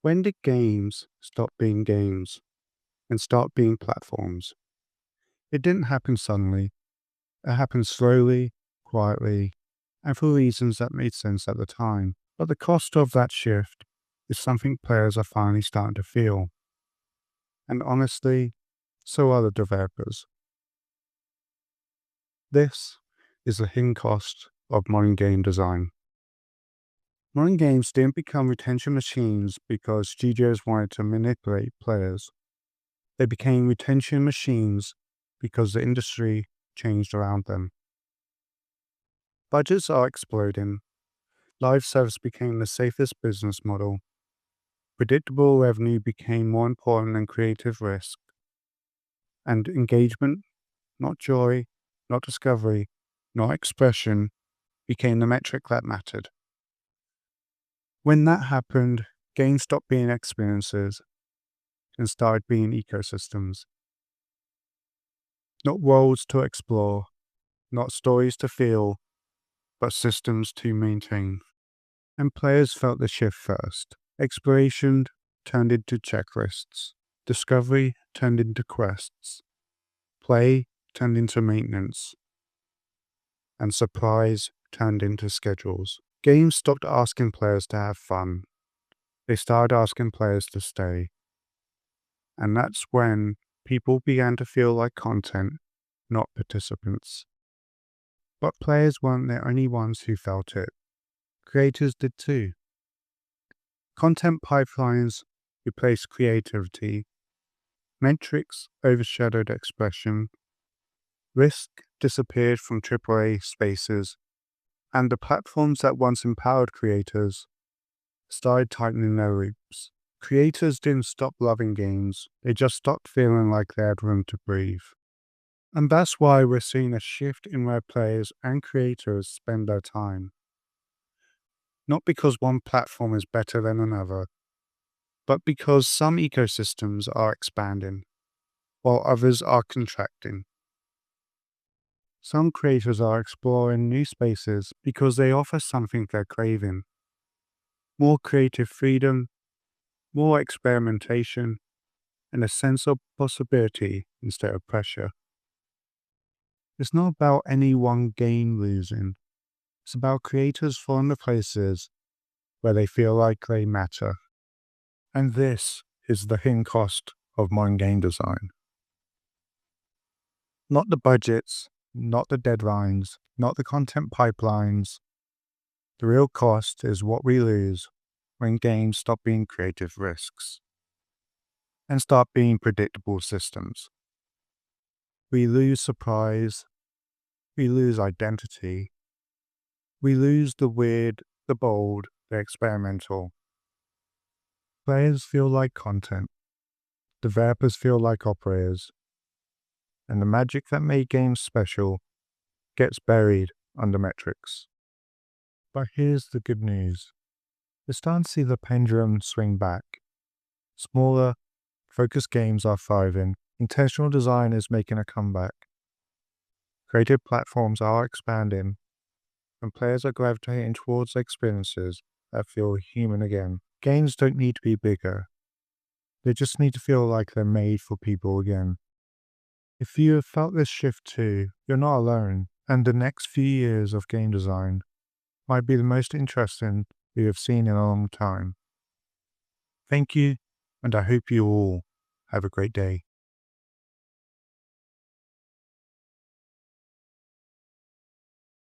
When did games stop being games and start being platforms? It didn't happen suddenly. It happened slowly, quietly, and for reasons that made sense at the time. But the cost of that shift is something players are finally starting to feel. And honestly, so are the developers. This is the hidden cost of modern game design. Modern games didn't become retention machines because studios wanted to manipulate players. They became retention machines because the industry changed around them. Budgets are exploding. Live service became the safest business model. Predictable revenue became more important than creative risk. And engagement, not joy, not discovery, not expression, became the metric that mattered. When that happened, games stopped being experiences and started being ecosystems. Not worlds to explore, not stories to feel, but systems to maintain. And players felt the shift first. Exploration turned into checklists. Discovery turned into quests. Play turned into maintenance. And supplies turned into schedules. Games stopped asking players to have fun. They started asking players to stay. And that's when people began to feel like content, not participants. But players weren't the only ones who felt it. Creators did too. Content pipelines replaced creativity. Metrics overshadowed expression. Risk disappeared from AAA spaces. And the platforms that once empowered creators started tightening their loops. Creators didn't stop loving games, they just stopped feeling like they had room to breathe. And that's why we're seeing a shift in where players and creators spend their time. Not because one platform is better than another, but because some ecosystems are expanding, while others are contracting. Some creators are exploring new spaces because they offer something they're craving. More creative freedom, more experimentation, and a sense of possibility instead of pressure. It's not about any one game losing. It's about creators finding the places where they feel like they matter. And this is the hidden cost of modern game design. Not the budgets, not the deadlines, not the content pipelines. The real cost is what we lose when games stop being creative risks and start being predictable systems. We lose surprise, we lose identity, we lose the weird, the bold, the experimental. Players feel like content, developers feel like operators, and the magic that made games special gets buried under metrics. But here's the good news. We're starting to see the pendulum swing back. Smaller, focused games are thriving. Intentional design is making a comeback. Creative platforms are expanding, and players are gravitating towards experiences that feel human again. Games don't need to be bigger. They just need to feel like they're made for people again. If you have felt this shift too, you're not alone, and the next few years of game design might be the most interesting we have seen in a long time. Thank you, and I hope you all have a great day.